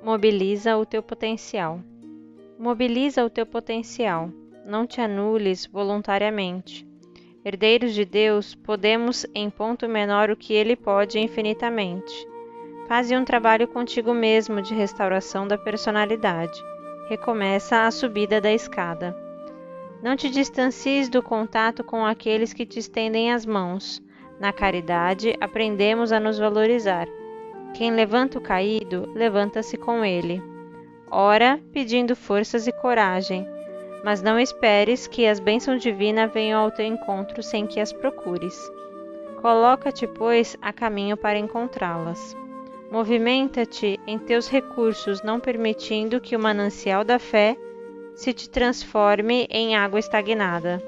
Mobiliza o teu potencial. Mobiliza o teu potencial. Não te anules voluntariamente. Herdeiros de Deus, podemos em ponto menor o que Ele pode infinitamente. Faze um trabalho contigo mesmo de restauração da personalidade. Recomeça a subida da escada. Não te distancies do contato com aqueles que te estendem as mãos. Na caridade, aprendemos a nos valorizar. Quem levanta o caído, levanta-se com ele. Ora, pedindo forças e coragem, mas não esperes que as bênçãos divinas venham ao teu encontro sem que as procures. Coloca-te, pois, a caminho para encontrá-las. Movimenta-te em teus recursos, não permitindo que o manancial da fé se te transforme em água estagnada.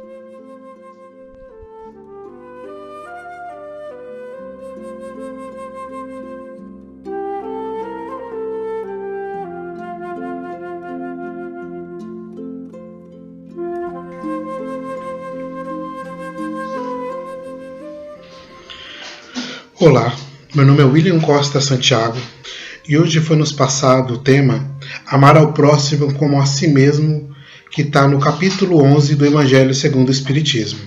Olá, meu nome é William Costa Santiago e hoje foi nos passado o tema Amar ao próximo como a si mesmo, que está no capítulo 11 do Evangelho segundo o Espiritismo.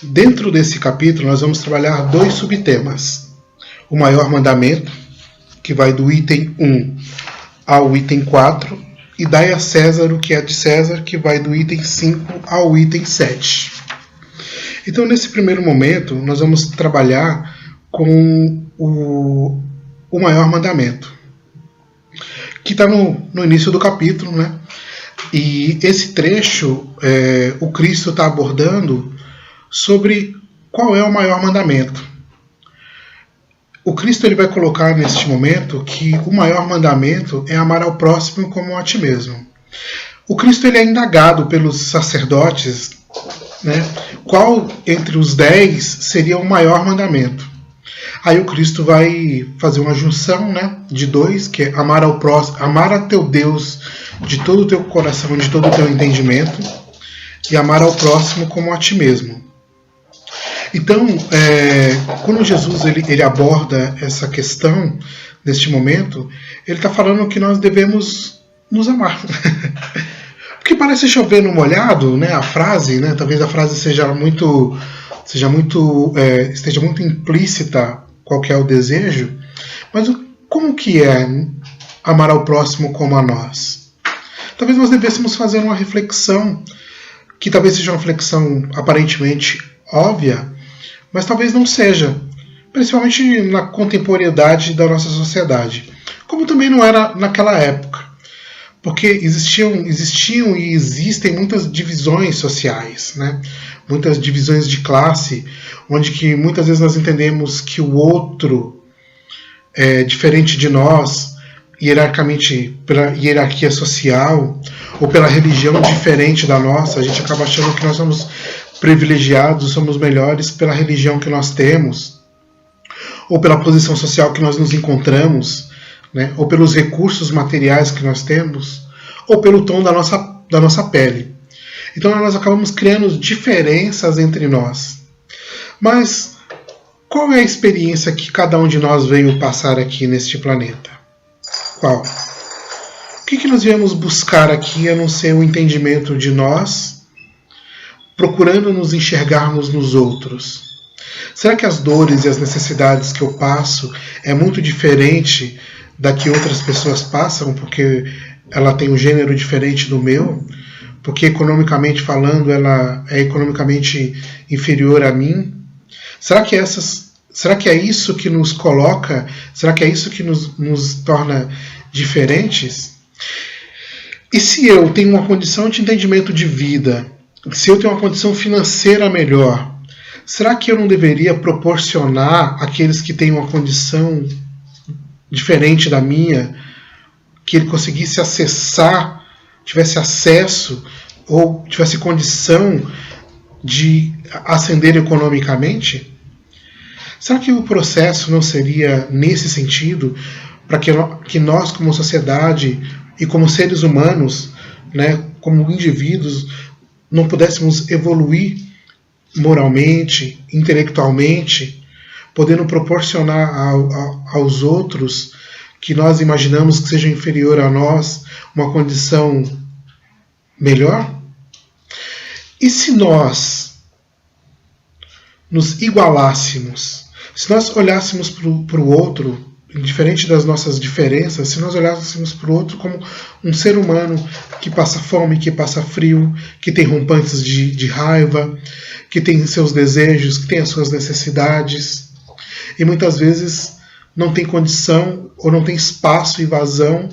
Dentro desse capítulo nós vamos trabalhar dois subtemas. O maior mandamento, que vai do item 1 ao item 4, e dai a César o que é de César, que vai do item 5 ao item 7. Então nesse primeiro momento nós vamos trabalhar com o maior mandamento, que está no início do capítulo, né? E esse trecho, o Cristo está abordando sobre qual é o maior mandamento. O Cristo ele vai colocar neste momento que o maior mandamento é amar ao próximo como a ti mesmo. O Cristo ele é indagado pelos sacerdotes, né? Qual entre os 10 seria o maior mandamento? Aí o Cristo vai fazer uma junção, né, de dois, que é amar ao próximo, amar a teu Deus de todo o teu coração, de todo o teu entendimento, e amar ao próximo como a ti mesmo. Então, quando Jesus ele aborda essa questão, neste momento, ele está falando que nós devemos nos amar. Porque parece chover no molhado, né, a frase, né, talvez a frase esteja muito implícita qual que é o desejo, mas como que é amar ao próximo como a nós? Talvez nós devêssemos fazer uma reflexão, que talvez seja uma reflexão aparentemente óbvia, mas talvez não seja, principalmente na contemporaneidade da nossa sociedade, como também não era naquela época, porque existiam e existem muitas divisões sociais, né? Muitas divisões de classe, onde que muitas vezes nós entendemos que o outro é diferente de nós, hierarquicamente, pela hierarquia social, ou pela religião diferente da nossa. A gente acaba achando que nós somos privilegiados, somos melhores pela religião que nós temos, ou pela posição social que nós nos encontramos, né? Ou pelos recursos materiais que nós temos, ou pelo tom da nossa pele. Então nós acabamos criando diferenças entre nós. Mas qual é a experiência que cada um de nós veio passar aqui neste planeta? Qual? O que nós viemos buscar aqui a não ser o entendimento de nós, procurando nos enxergarmos nos outros? Será que as dores e as necessidades que eu passo é muito diferente da que outras pessoas passam, porque ela tem um gênero diferente do meu? Porque economicamente falando ela é economicamente inferior a mim? Será que é isso que nos coloca? Será que é isso que nos torna diferentes? E se eu tenho uma condição de entendimento de vida, se eu tenho uma condição financeira melhor, será que eu não deveria proporcionar àqueles que têm uma condição diferente da minha, que ele conseguisse acessar, tivesse acesso ou tivesse condição de ascender economicamente? Será que o processo não seria nesse sentido, para que nós como sociedade e como seres humanos, né, como indivíduos, não pudéssemos evoluir moralmente, intelectualmente, podendo proporcionar aos outros que nós imaginamos que sejam inferior a nós uma condição melhor? E se nós nos igualássemos, se nós olhássemos para o outro, indiferente das nossas diferenças, se nós olhássemos para o outro como um ser humano que passa fome, que passa frio, que tem rompantes de raiva, que tem seus desejos, que tem as suas necessidades, e muitas vezes não tem condição ou não tem espaço e vazão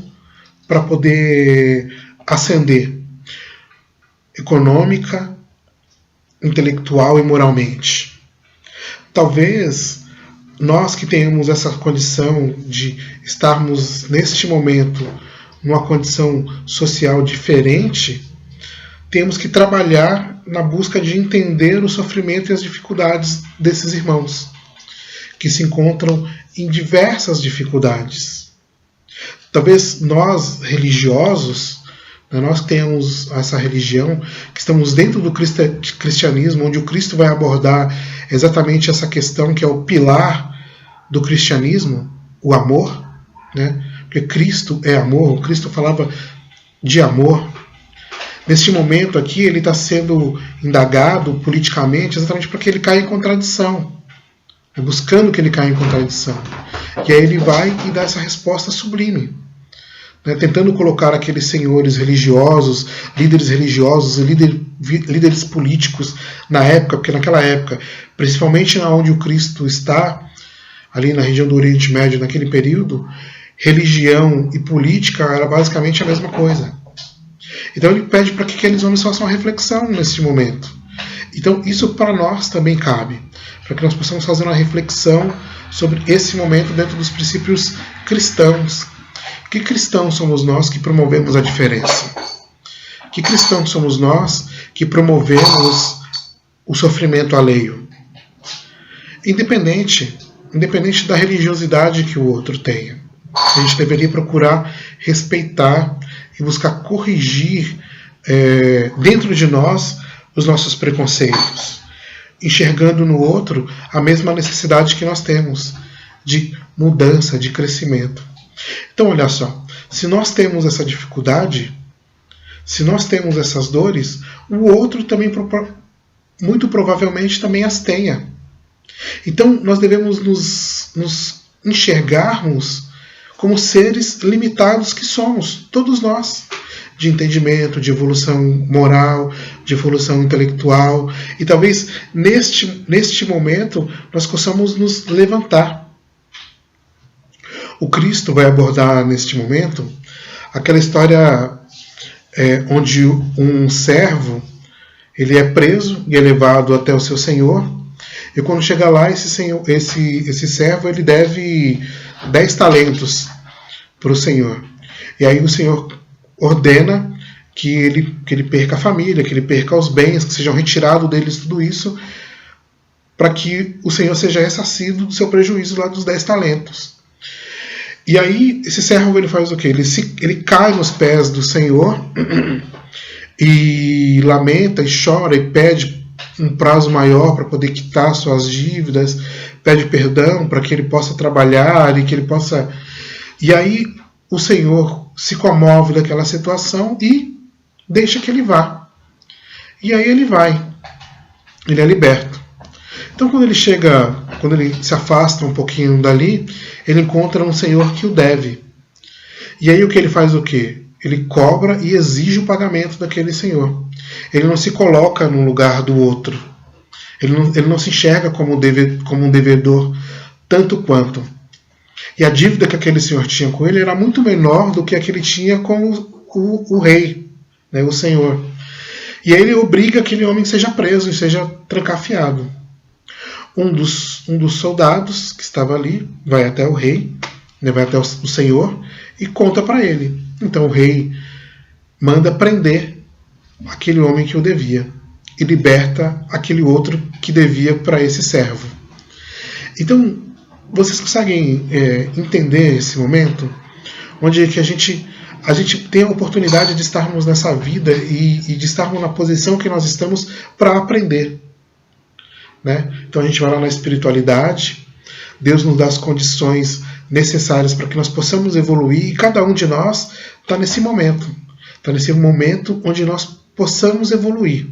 para poder ascender econômica, intelectual e moralmente. Talvez nós que tenhamos essa condição de estarmos neste momento numa condição social diferente, temos que trabalhar na busca de entender o sofrimento e as dificuldades desses irmãos, que se encontram em diversas dificuldades. Talvez nós, religiosos, nós que temos essa religião, que estamos dentro do cristianismo, onde o Cristo vai abordar exatamente essa questão que é o pilar do cristianismo, o amor, né? Porque Cristo é amor, o Cristo falava de amor. Neste momento aqui, ele está sendo indagado politicamente exatamente porque ele cai em contradição, buscando que ele caia em contradição. E aí ele vai e dá essa resposta sublime, né, tentando colocar aqueles senhores religiosos e líderes políticos na época, porque naquela época, principalmente onde o Cristo está, ali na região do Oriente Médio, naquele período, religião e política era basicamente a mesma coisa. Então ele pede para que aqueles homens façam uma reflexão nesse momento. Então isso para nós também cabe, para que nós possamos fazer uma reflexão sobre esse momento dentro dos princípios cristãos. Que cristãos somos nós que promovemos a diferença? Que cristãos somos nós que promovemos o sofrimento alheio? Independente da religiosidade que o outro tenha. A gente deveria procurar respeitar e buscar corrigir dentro de nós os nossos preconceitos, enxergando no outro a mesma necessidade que nós temos de mudança, de crescimento. Então, olha só, se nós temos essa dificuldade, se nós temos essas dores, o outro também, muito provavelmente, também as tenha. Então, nós devemos nos enxergarmos como seres limitados que somos, todos nós, de entendimento, de evolução moral, de evolução intelectual, e talvez neste momento nós possamos nos levantar. O Cristo vai abordar neste momento aquela história onde um servo ele é preso e é levado até o seu senhor, e quando chega lá, esse servo ele deve 10 talentos para o senhor. E aí o senhor ordena que ele perca a família, que ele perca os bens, que sejam retirados deles tudo isso, para que o senhor seja ressarcido do seu prejuízo lá dos 10 talentos. E aí esse servo ele faz o quê? Ele cai nos pés do senhor e lamenta e chora e pede um prazo maior para poder quitar suas dívidas, pede perdão para que ele possa trabalhar e que ele possa... E aí o Senhor se comove daquela situação e deixa que ele vá. E aí ele vai. Ele é liberto. Então quando ele se afasta um pouquinho dali, ele encontra um Senhor que o deve. E aí o que ele faz o quê? Ele cobra e exige o pagamento daquele Senhor. Ele não se coloca no lugar do outro. Ele não se enxerga como um devedor tanto quanto. E a dívida que aquele senhor tinha com ele era muito menor do que a que ele tinha com o rei, né, o senhor. E aí ele obriga que aquele homem seja preso e seja trancafiado. Um dos soldados que estava ali vai até o rei, né, vai até o senhor e conta para ele. Então o rei manda prender aquele homem que o devia e liberta aquele outro que devia para esse servo. Então, vocês conseguem entender esse momento onde que a gente tem a oportunidade de estarmos nessa vida e de estarmos na posição que nós estamos para aprender, né? Então a gente vai lá na espiritualidade, Deus nos dá as condições necessárias para que nós possamos evoluir, e cada um de nós está nesse momento. Está nesse momento onde nós possamos evoluir.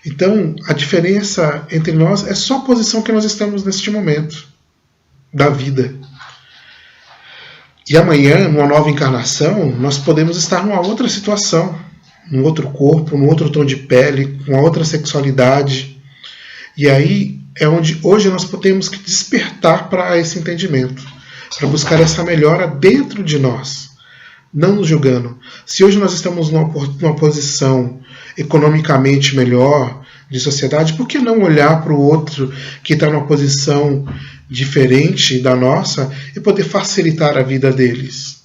Então, a diferença entre nós é só a posição que nós estamos neste momento da vida. E amanhã, numa nova encarnação, nós podemos estar numa outra situação, num outro corpo, num outro tom de pele, com uma outra sexualidade. E aí é onde hoje nós podemos que despertar para esse entendimento, para buscar essa melhora dentro de nós, não nos julgando. Se hoje nós estamos numa posição economicamente melhor, de sociedade, por que não olhar para o outro que está numa posição diferente da nossa e poder facilitar a vida deles?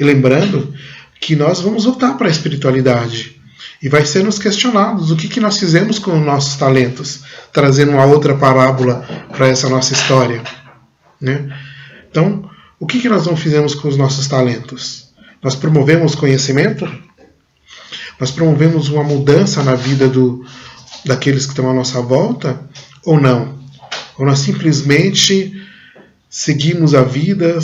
E lembrando que nós vamos voltar para a espiritualidade e vai ser nos questionados o que nós fizemos com os nossos talentos, trazendo uma outra parábola para essa nossa história, né? Então, o que nós não fizemos com os nossos talentos? Nós promovemos conhecimento? Nós promovemos uma mudança na vida daqueles que estão à nossa volta? Ou não? Ou nós simplesmente seguimos a vida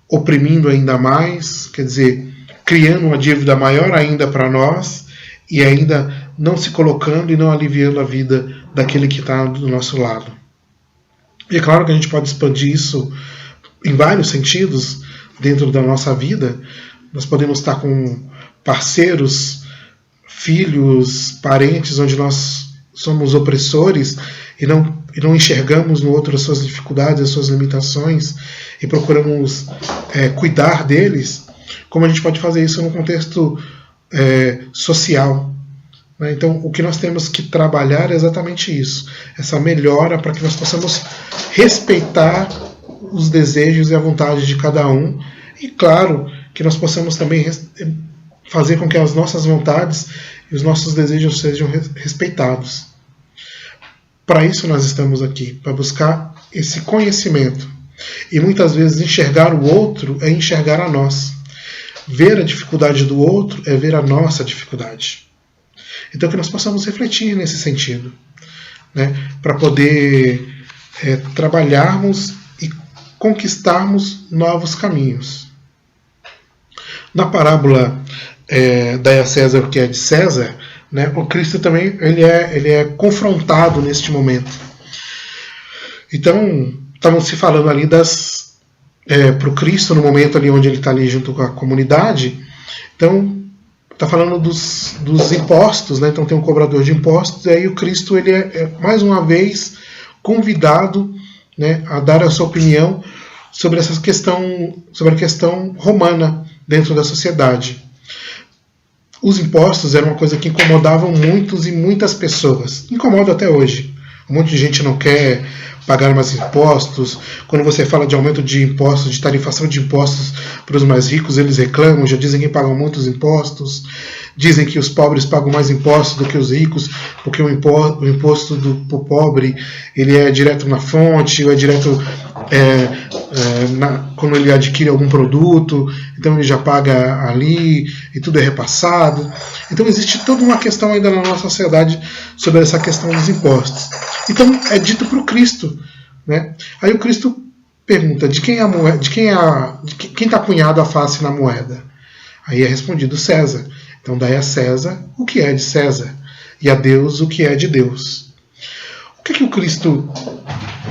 oprimindo ainda mais, quer dizer, criando uma dívida maior ainda para nós e ainda não se colocando e não aliviando a vida daquele que está do nosso lado. E é claro que a gente pode expandir isso em vários sentidos dentro da nossa vida. Nós podemos estar com parceiros, filhos, parentes, onde nós somos opressores e não enxergamos no outro as suas dificuldades, as suas limitações e procuramos cuidar deles. Como a gente pode fazer isso no contexto social, né? Então, o que nós temos que trabalhar é exatamente isso, essa melhora para que nós possamos respeitar os desejos e a vontade de cada um, e claro, que nós possamos também fazer com que as nossas vontades e os nossos desejos sejam respeitados. Para isso nós estamos aqui, para buscar esse conhecimento. E muitas vezes enxergar o outro é enxergar a nós. Ver a dificuldade do outro é ver a nossa dificuldade. Então que nós possamos refletir nesse sentido, né, para poder trabalharmos e conquistarmos novos caminhos. Na parábola dai a César o que é de César, né, o Cristo também ele é confrontado neste momento. Então, estavam se falando ali para o Cristo, no momento ali onde ele está ali junto com a comunidade. Então, está falando dos impostos, né? Então tem um cobrador de impostos, e aí o Cristo ele é mais uma vez convidado, né, a dar a sua opinião sobre essa questão, sobre a questão romana dentro da sociedade. Os impostos eram uma coisa que incomodavam muitos e muitas pessoas. Incomoda até hoje. Um monte de gente não quer pagar mais impostos. Quando você fala de aumento de impostos, de tarifação de impostos para os mais ricos, eles reclamam, já dizem que pagam muitos impostos. Dizem que os pobres pagam mais impostos do que os ricos, porque o imposto do pobre ele é direto na fonte, ou é direto quando ele adquire algum produto, então ele já paga ali e tudo é repassado. Então existe toda uma questão ainda na nossa sociedade sobre essa questão dos impostos. Então é dito para o Cristo, né? Aí o Cristo pergunta de quem é a moeda, de quem está cunhado a face na moeda. Aí é respondido César. Então dai a César o que é de César e a Deus o que é de Deus. O que o Cristo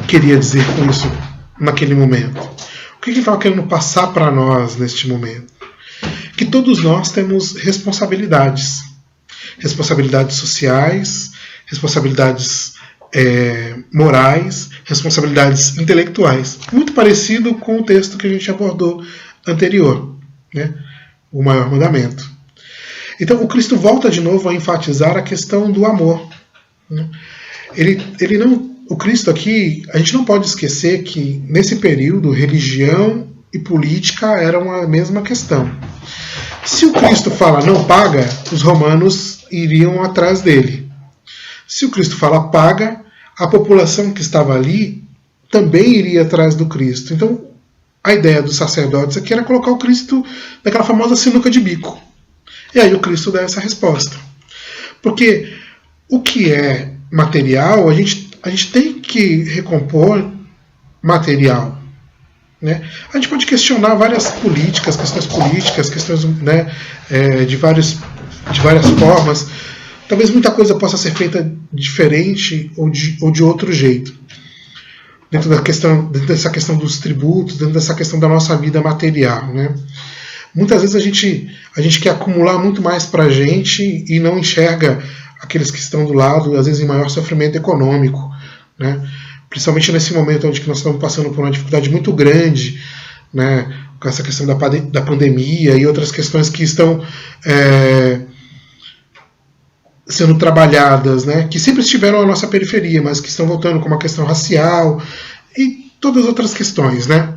queria dizer com isso naquele momento? O que ele estava querendo passar para nós neste momento? Que todos nós temos responsabilidades. Responsabilidades sociais, responsabilidades morais, responsabilidades intelectuais. Muito parecido com o texto que a gente abordou anterior, né? O maior mandamento. Então o Cristo volta de novo a enfatizar a questão do amor, né? O Cristo aqui, a gente não pode esquecer que nesse período religião e política eram a mesma questão. Se o Cristo fala não paga, os romanos iriam atrás dele. Se o Cristo fala paga, a população que estava ali também iria atrás do Cristo. Então a ideia dos sacerdotes aqui era colocar o Cristo naquela famosa sinuca de bico. E aí o Cristo dá essa resposta. Porque o que é material, a gente tem que recompor material. Né? A gente pode questionar várias questões, né, de várias formas. Talvez muita coisa possa ser feita diferente ou de outro jeito. Dentro dessa questão dos tributos, dentro dessa questão da nossa vida material. Né? Muitas vezes a gente quer acumular muito mais para a gente e não enxerga aqueles que estão do lado, às vezes em maior sofrimento econômico. Né? Principalmente nesse momento onde nós estamos passando por uma dificuldade muito grande, né, com essa questão da pandemia e outras questões que estão sendo trabalhadas, né, que sempre estiveram à nossa periferia, mas que estão voltando, como a questão racial e todas as outras questões. Né.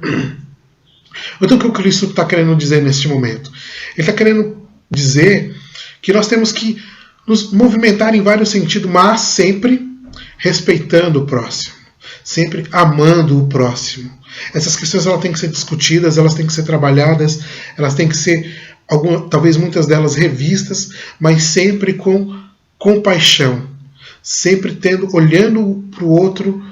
Então, o que o Cristo está querendo dizer neste momento? Ele está querendo dizer que nós temos que nos movimentar em vários sentidos, mas sempre respeitando o próximo. Sempre amando o próximo. Essas questões elas têm que ser discutidas, elas têm que ser trabalhadas, elas têm que ser, talvez muitas delas revistas, mas sempre com compaixão, sempre olhando para o outro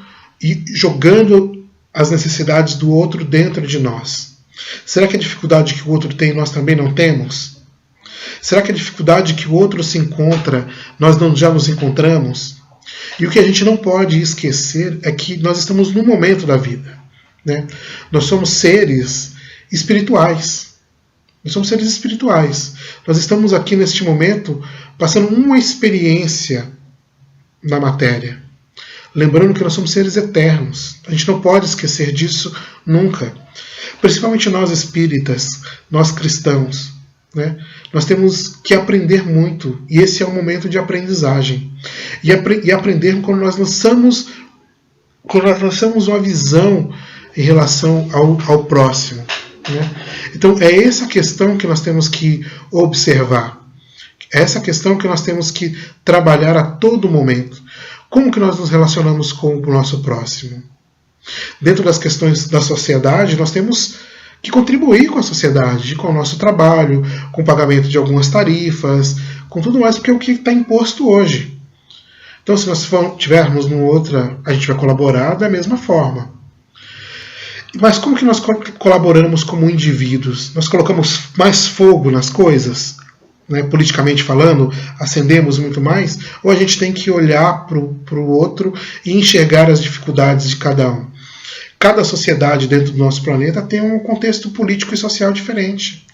e jogando as necessidades do outro dentro de nós. Será que a dificuldade que o outro tem nós também não temos? Será que a dificuldade que o outro se encontra nós não já nos encontramos? E o que a gente não pode esquecer é que nós estamos num momento da vida. Né? Nós somos seres espirituais. Nós estamos aqui neste momento passando uma experiência na matéria. Lembrando que nós somos seres eternos. A gente não pode esquecer disso nunca. Principalmente nós espíritas, nós cristãos. Né? Nós temos que aprender muito, e esse é um momento de aprendizagem. E aprender quando nós lançamos uma visão em relação ao próximo. Né? Então é essa questão que nós temos que observar. É essa questão que nós temos que trabalhar a todo momento. Como que nós nos relacionamos com o nosso próximo? Dentro das questões da sociedade, nós temos que contribuir com a sociedade, com o nosso trabalho, com o pagamento de algumas tarifas, com tudo mais, porque é o que está imposto hoje. Então, se nós tivermos outra, a gente vai colaborar da mesma forma. Mas como que nós colaboramos como indivíduos? Nós colocamos mais fogo nas coisas? Né, politicamente falando, acendemos muito mais? Ou a gente tem que olhar para o outro e enxergar as dificuldades de cada um? Cada sociedade dentro do nosso planeta tem um contexto político e social diferente.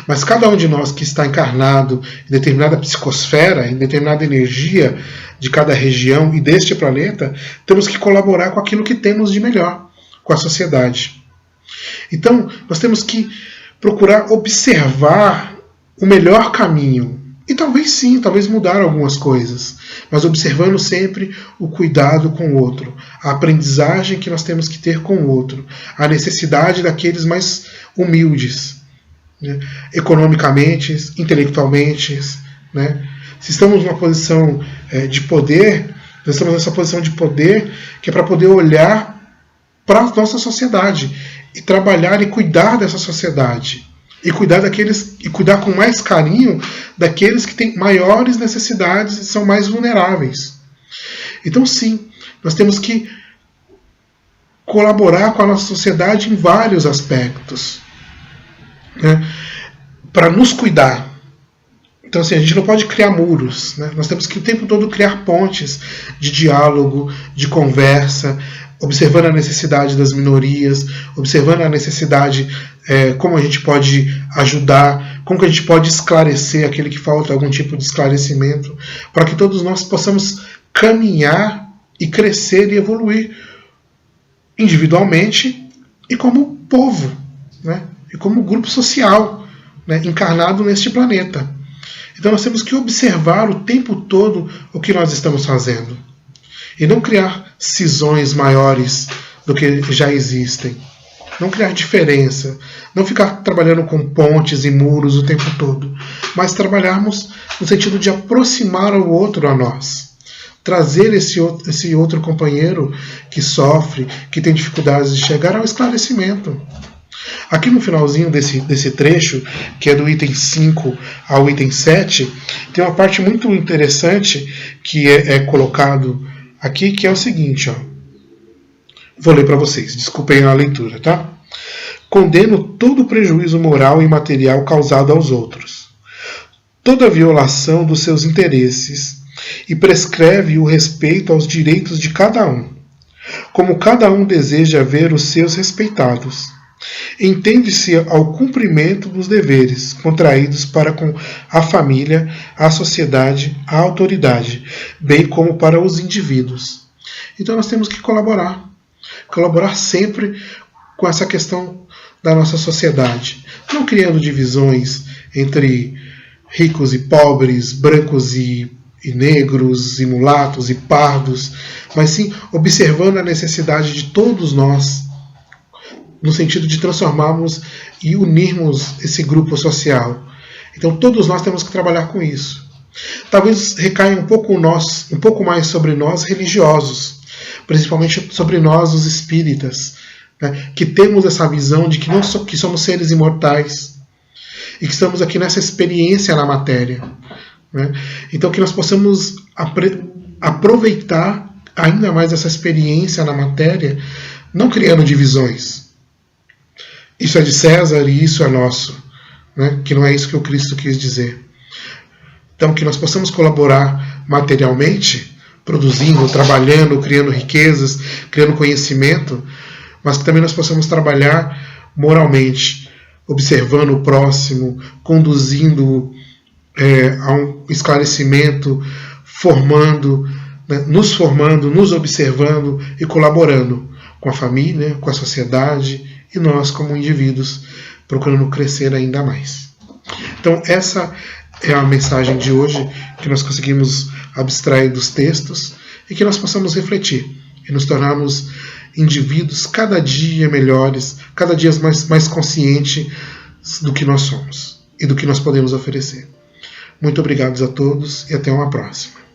Mas cada um de nós que está encarnado em determinada psicosfera, em determinada energia de cada região e deste planeta, temos que colaborar com aquilo que temos de melhor, com a sociedade. Então, nós temos que procurar observar o melhor caminho. E talvez mudar algumas coisas, mas observando sempre o cuidado com o outro, a aprendizagem que nós temos que ter com o outro, a necessidade daqueles mais humildes, né? Economicamente, intelectualmente. Né? Se estamos numa posição de poder, nós estamos nessa posição de poder que é para poder olhar para a nossa sociedade e trabalhar e cuidar dessa sociedade. E cuidar com mais carinho daqueles que têm maiores necessidades e são mais vulneráveis. Então, sim, nós temos que colaborar com a nossa sociedade em vários aspectos, né, para nos cuidar. Então, assim, a gente não pode criar muros. Né? Nós temos que o tempo todo criar pontes de diálogo, de conversa, observando a necessidade das minorias, observando a necessidade, como a gente pode ajudar, como que a gente pode esclarecer aquele que falta algum tipo de esclarecimento, para que todos nós possamos caminhar e crescer e evoluir individualmente e como povo, né? E como grupo social, né? Encarnado neste planeta. Então nós temos que observar o tempo todo o que nós estamos fazendo. E não criar cisões maiores do que já existem. Não criar diferença. Não ficar trabalhando com pontes e muros o tempo todo. Mas trabalharmos no sentido de aproximar o outro a nós. Trazer esse outro companheiro que sofre, que tem dificuldades de chegar ao esclarecimento. Aqui no finalzinho desse trecho, que é do item 5 ao item 7, tem uma parte muito interessante que é colocado aqui, que é o seguinte, ó. Vou ler para vocês, desculpem a leitura, tá? Condeno todo o prejuízo moral e material causado aos outros, toda violação dos seus interesses, e prescreve o respeito aos direitos de cada um, como cada um deseja ver os seus respeitados. Entende-se ao cumprimento dos deveres contraídos para com a família, a sociedade, a autoridade, bem como para os indivíduos. Então nós temos que colaborar sempre com essa questão da nossa sociedade, não criando divisões entre ricos e pobres, brancos e negros, e mulatos e pardos, mas sim observando a necessidade de todos nós, no sentido de transformarmos e unirmos esse grupo social. Então todos nós temos que trabalhar com isso. Talvez recaia um pouco mais sobre nós religiosos, principalmente sobre nós os espíritas, né, que temos essa visão de que somos seres imortais e que estamos aqui nessa experiência na matéria. Né? Então que nós possamos aproveitar ainda mais essa experiência na matéria, não criando divisões. Isso é de César e isso é nosso. Né? Que não é isso que o Cristo quis dizer. Então que nós possamos colaborar materialmente, produzindo, trabalhando, criando riquezas, criando conhecimento, mas que também nós possamos trabalhar moralmente, observando o próximo, conduzindo a um esclarecimento, nos observando e colaborando com a família, com a sociedade e nós como indivíduos, procurando crescer ainda mais. Então essa é a mensagem de hoje, que nós conseguimos abstrair dos textos e que nós possamos refletir e nos tornarmos indivíduos cada dia melhores, cada dia mais conscientes do que nós somos e do que nós podemos oferecer. Muito obrigado a todos e até uma próxima.